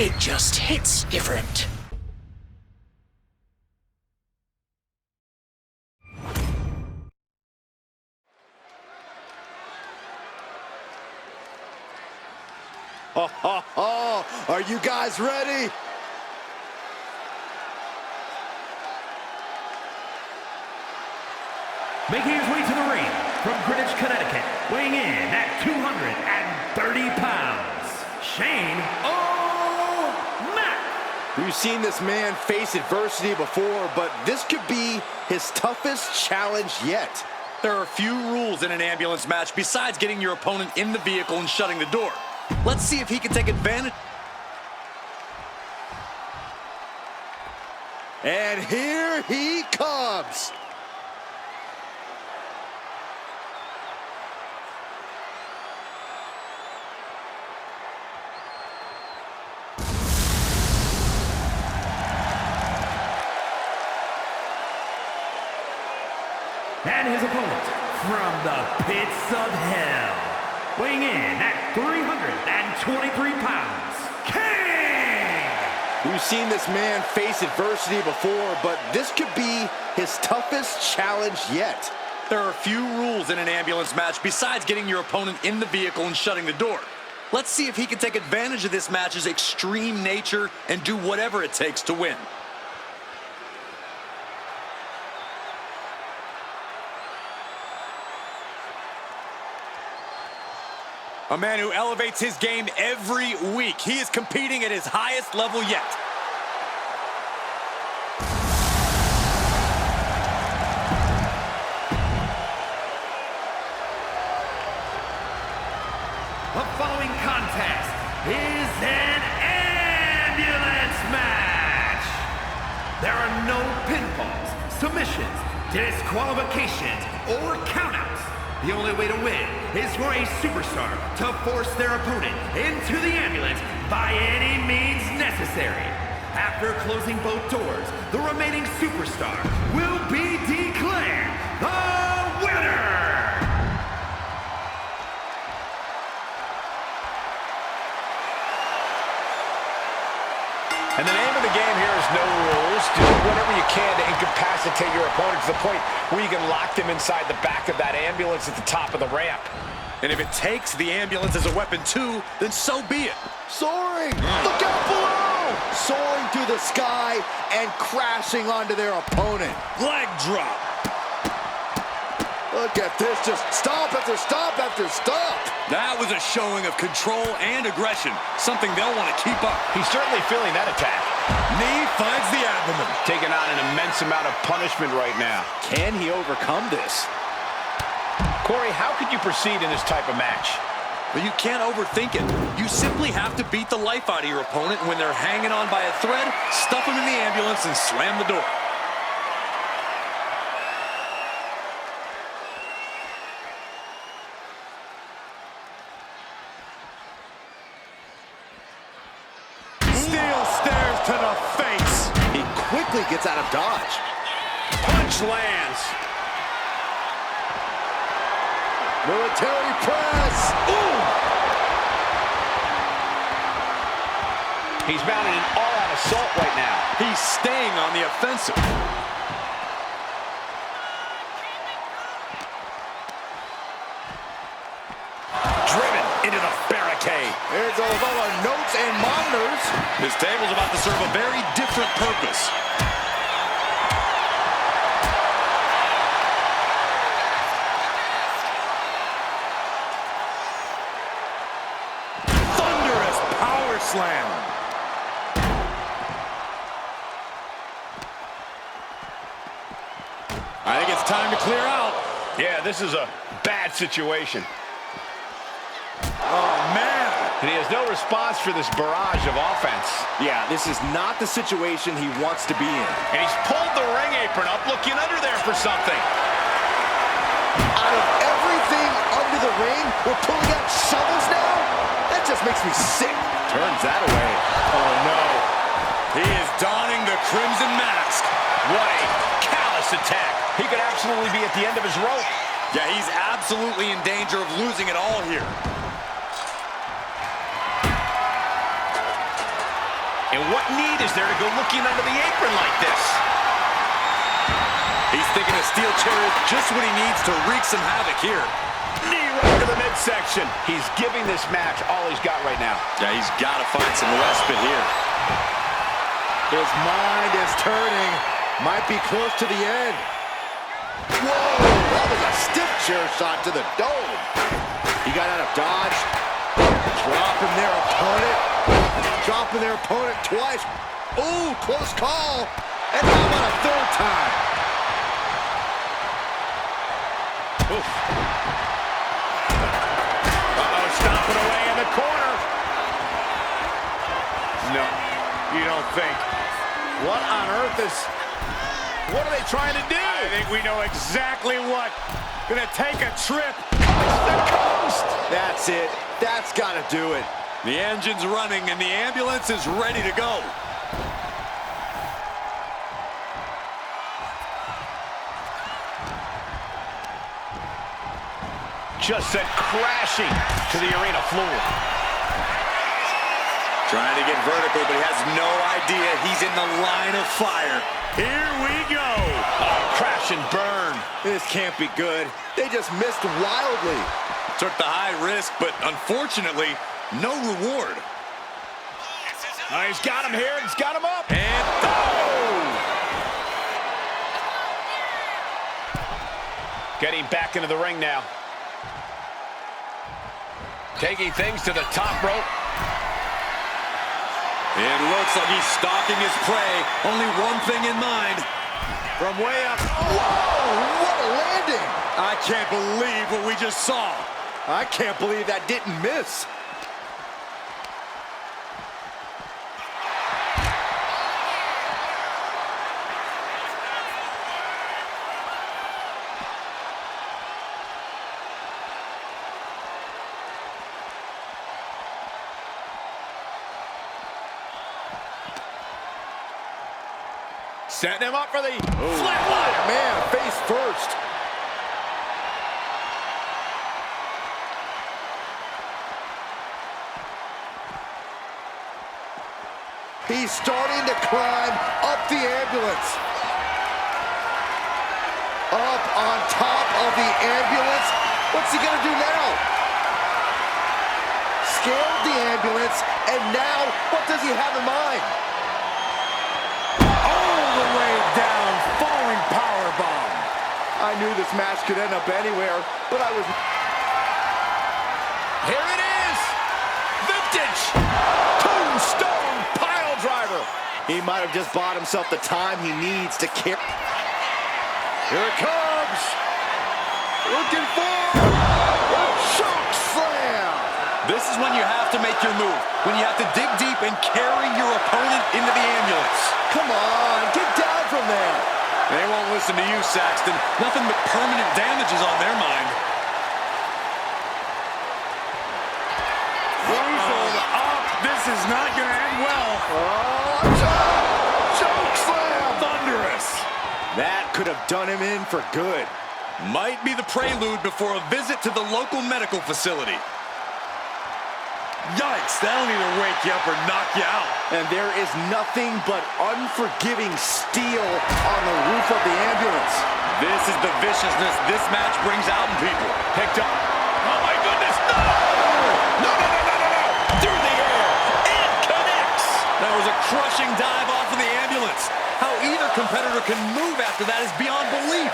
It just hits different. Are you guys ready? Making his way to the ring from Greenwich, Connecticut, weighing in at 230 pounds, Shane McMahon. We've seen this man face adversity before, but this could be his toughest challenge yet. There are few rules in an ambulance match besides getting your opponent in the vehicle and shutting the door. Let's see if he can take advantage. And here he comes. And his opponent from the pits of hell, weighing in at 323 pounds, Kane! We've seen this man face adversity before, but this could be his toughest challenge yet. There are few rules in an ambulance match besides getting your opponent in the vehicle and shutting the door. Let's see if he can take advantage of this match's extreme nature and do whatever it takes to win. A man who elevates his game every week. He is competing at his highest level yet. The following contest is an ambulance match. There are no pinfalls, submissions, disqualifications, or countouts. The only way to win is for a superstar to force their opponent into the ambulance by any means necessary. After closing both doors, the remaining superstar will be declared the winner! And the name of the game here is no rules. Do whatever you can to incapacitate your opponent to the point where you can lock them inside the back of that ambulance at the top of the ramp. And if it takes the ambulance as a weapon too, then so be it. Soaring! Look out below! Soaring through the sky and crashing onto their opponent. Leg drop. Look at this, just stop after stop after stop. That was a showing of control and aggression, something they'll want to keep up. He's certainly feeling that attack. Knee finds the abdomen. Taking on an immense amount of punishment right now. Can he overcome this? Corey, how could you proceed in this type of match? But you can't overthink it. You simply have to beat the life out of your opponent when they're hanging on by a thread, stuff them in the ambulance, and slam the door. Steel stares to the face. He quickly gets out of dodge. Punch lands. Military press. Ooh! He's mounting an all-out assault right now. He's staying on the offensive. Driven into the barricade. There's all of our notes and monitors. This table's about to serve a very different purpose. Thunderous power slam. I think it's time to clear out. Yeah, this is a bad situation. Oh, man. And he has no response for this barrage of offense. Yeah, this is not the situation he wants to be in. And he's pulled the ring apron up, looking under there for something. Out of everything under the ring, we're pulling out shovels now? That just makes me sick. Turns that away. Oh, no. He is donning the crimson mask. What a callous attack. He could absolutely be at the end of his rope. Yeah, he's absolutely in danger of losing it all here. And what need is there to go looking under the apron like this? He's thinking a steel chair is just what he needs to wreak some havoc here. Knee right to the midsection. He's giving this match all he's got right now. Yeah, he's got to find some respite here. His mind is turning. Might be close to the end. Whoa! That was a stiff chair shot to the dome. He got out of dodge. Dropping their opponent. Dropping their opponent twice. Ooh, close call. And how about a third time? Oof. Uh-oh, stomping away in the corner. No, you don't think. What on earth is... What are they trying to do? I think we know exactly what. Gonna take a trip off the coast. That's it. That's gotta do it. The engine's running and the ambulance is ready to go. Just sent crashing to the arena floor. Trying to get vertical, but he has no idea he's in the line of fire. Here we go. Oh, crash and burn. This can't be good. They just missed wildly. Took the high risk, but unfortunately, no reward. Oh, he's got him here. He's got him up. And Getting back into the ring now. Taking things to the top rope. it looks like he's stalking his prey. Only one thing in mind. From way up. Whoa! What a landing! I can't believe what we just saw. I can't believe that didn't miss. Setting him up for the Oh, flatliner. man, face first. He's starting to climb up the ambulance. Up on top of the ambulance. What's he gonna do now? Scaled the ambulance, and now what does he have in mind? I knew this match could end up anywhere, but I was... Here it is! Vintage! Tombstone pile driver! He might have just bought himself the time he needs to carry... Here it comes! Looking for... a choke slam! This is when you have to make your move. When you have to dig deep and carry your opponent into the ambulance. Come on, get down from there! They won't listen to you, Saxton. Nothing but permanent damages on their mind. Weasel up. This is not going to end well. Oh, choke slam! Thunderous. That could have done him in for good. Might be the prelude before a visit to the local medical facility. Yikes, that'll either wake you up or knock you out. And there is nothing but unforgiving steel on the roof of the ambulance. This is the viciousness this match brings out in people. Picked up. Oh, my goodness, no! No! Through the air. It connects. That was a crushing dive off of the ambulance. How either competitor can move after that is beyond belief.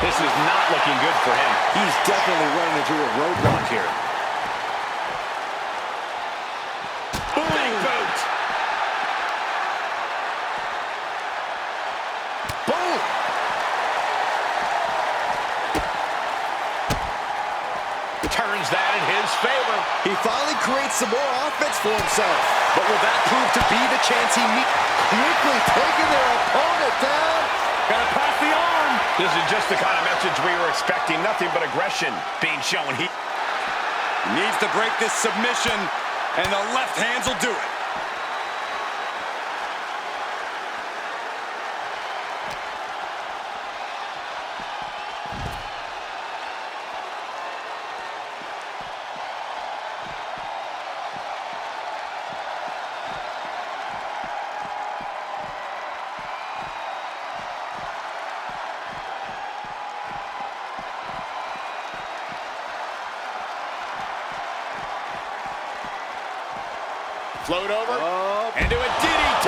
This is not looking good for him. He's definitely running into a roadblock here. Big boot. Boom! Turns that in his favor. He finally creates some more offense for himself. But will that prove to be the chance he needs? Quickly taking their opponent down. Gotta pass the arm. This is just the kind of message we were expecting. Nothing but aggression being shown. He needs to break this submission, and the left hands will do it. float over and do a DDT.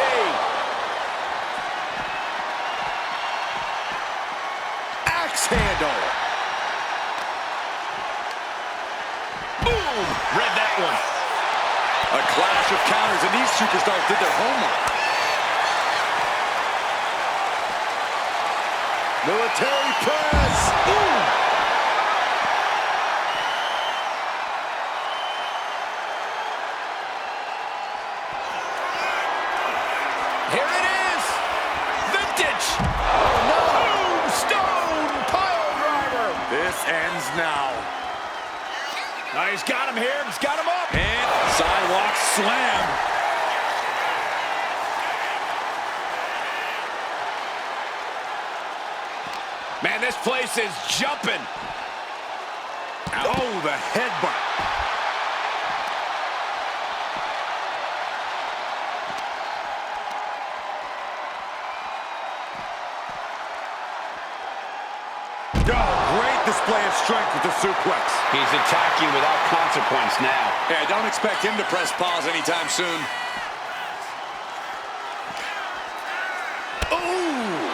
Axe handle. Boom! Read that one. A clash of counters, and these superstars did their homework. Military press. Ooh! Here it is! Vintage! Oh, no! Tombstone pile driver! This ends now. Oh, he's got him here. He's got him up. And sidewalk slam. Man, this place is jumping. Oh, the headbutt. Oh, great display of strength with the suplex. He's attacking without consequence now. Yeah, don't expect him to press pause anytime soon. Ooh!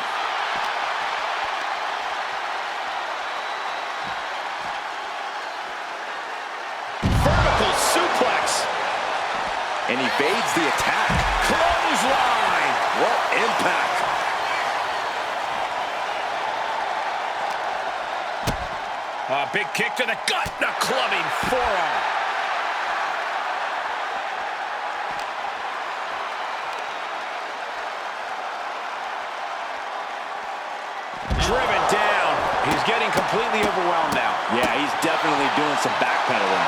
Vertical suplex. And evades the attack. Clothesline. What impact! A big kick to the gut. A clubbing forearm. Driven down. He's getting completely overwhelmed now. Yeah, he's definitely doing some backpedaling.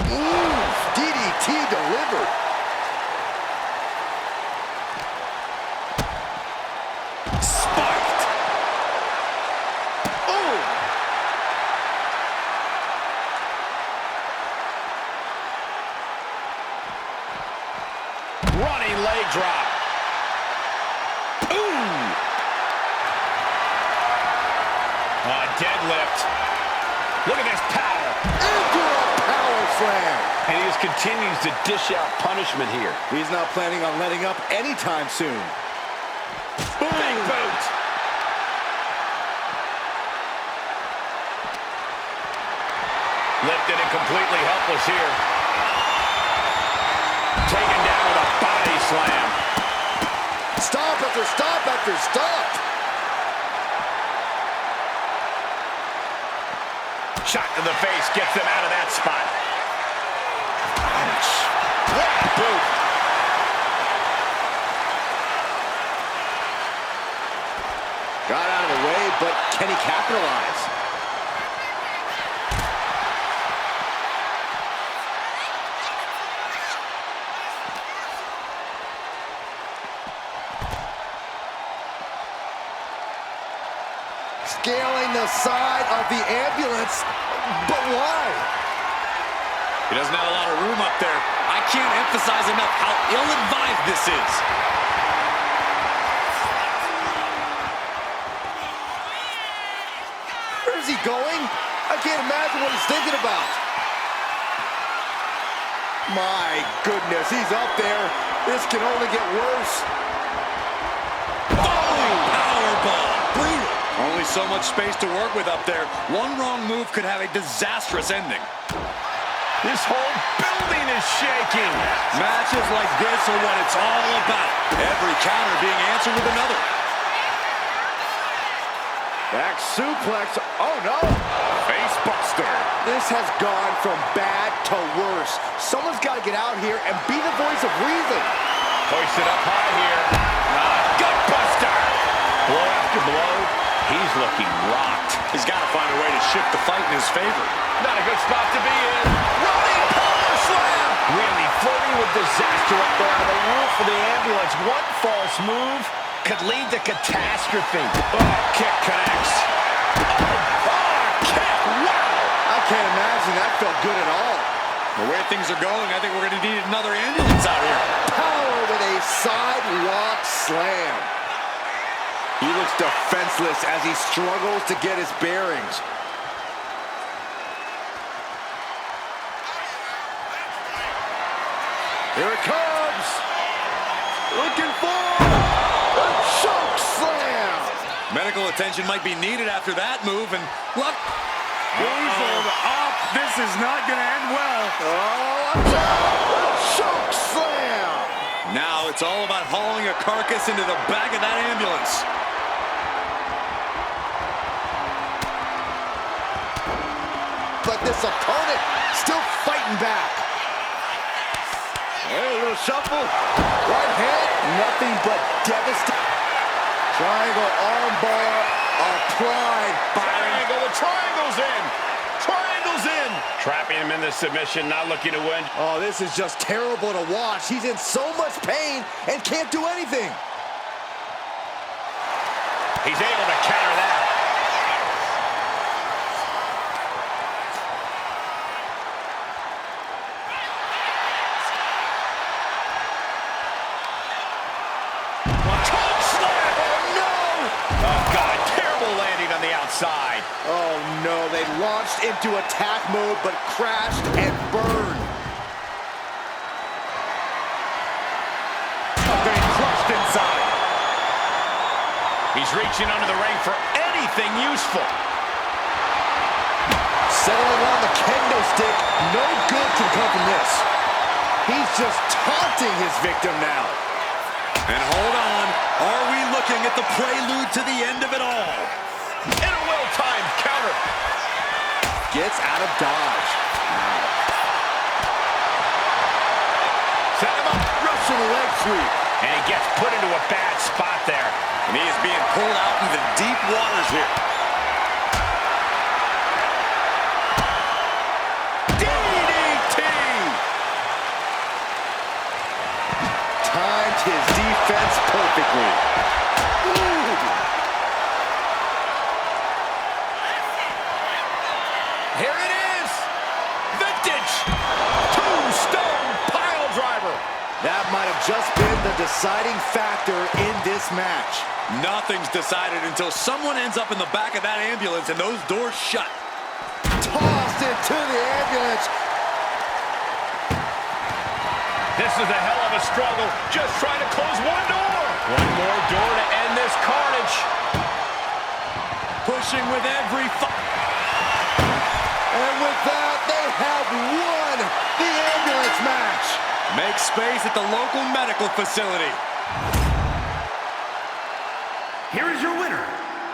Ooh, DDT delivered. Spiked. Ooh! Running leg drop. Ooh! Deadlift. Look at this power. Into a power slam. And he just continues to dish out punishment here. He's not planning on letting up anytime soon. Big boot. Lifted and completely helpless here. Taken down with a body slam. Stop after stop after stop. Shot to the face gets them out of that spot. Ouch. What a boot. Got out of the way, but can he capitalize? Scaling the side of the ambulance, but why? He doesn't have a lot of room up there. I can't emphasize enough how ill-advised this is. Where is he going? I can't imagine what he's thinking about. My goodness, he's up there. This can only get worse. Powerball. Brutal. Only so much space to work with up there. One wrong move could have a disastrous ending. This whole building is shaking. Matches like this are what it's all about. Every counter being answered with another. Back suplex. Oh, no. Face buster. This has gone from bad to worse. Someone's got to get out here and be the voice of reason. Hoisted up high here. Gut buster. Blow after blow. He's looking rocked. He's got to find a way to shift the fight in his favor. Not a good spot to be in. Running power slam. Really flirting with disaster up there on the roof of the ambulance. One false move could lead to catastrophe. Oh, kick connects. Kick. Wow. I can't imagine that felt good at all. The way things are going, I think we're going to need another ambulance out here. Power with a sidewalk slam. He looks defenseless as he struggles to get his bearings. Here it comes. Looking for a choke slam. Medical attention might be needed after that move, and look. Weaseled up. This is not going to end well. Oh, a choke slam. Now it's all about hauling a carcass into the back of that ambulance. But this opponent still fighting back. Hey, a little shuffle. Right hand, nothing but devastating. Triangle armbar applied. Triangle, the triangle's in. Triangle's in. Trapping him in the submission, not looking to win. Oh, this is just terrible to watch. He's in so much pain and can't do anything. He's able to counter that. Side. Oh no, they launched into attack mode but crashed and burned. Getting crushed inside. He's reaching under the ring for anything useful. Settling on the kendo stick, no good can come from this. He's just taunting his victim now. And hold on, are we looking at the prelude to the end of it all? And a well-timed counter. Gets out of dodge. Set him up. Russian leg sweep. And he gets put into a bad spot there. And he is being pulled out into the deep waters here. DDT! Timed his defense perfectly. Here it is! Vintage! Tombstone pile driver! That might have just been the deciding factor in this match. Nothing's decided until someone ends up in the back of that ambulance and those doors shut. Tossed into the ambulance. This is a hell of a struggle. Just trying to close one door. One more door to end this carnage. Pushing with every And with that, they have won the ambulance match. Make space at the local medical facility. Here is your winner,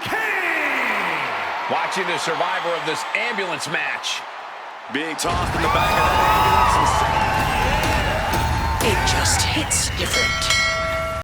Kane! Watching the survivor of this ambulance match. Being tossed in the back of that ambulance. It just hits different.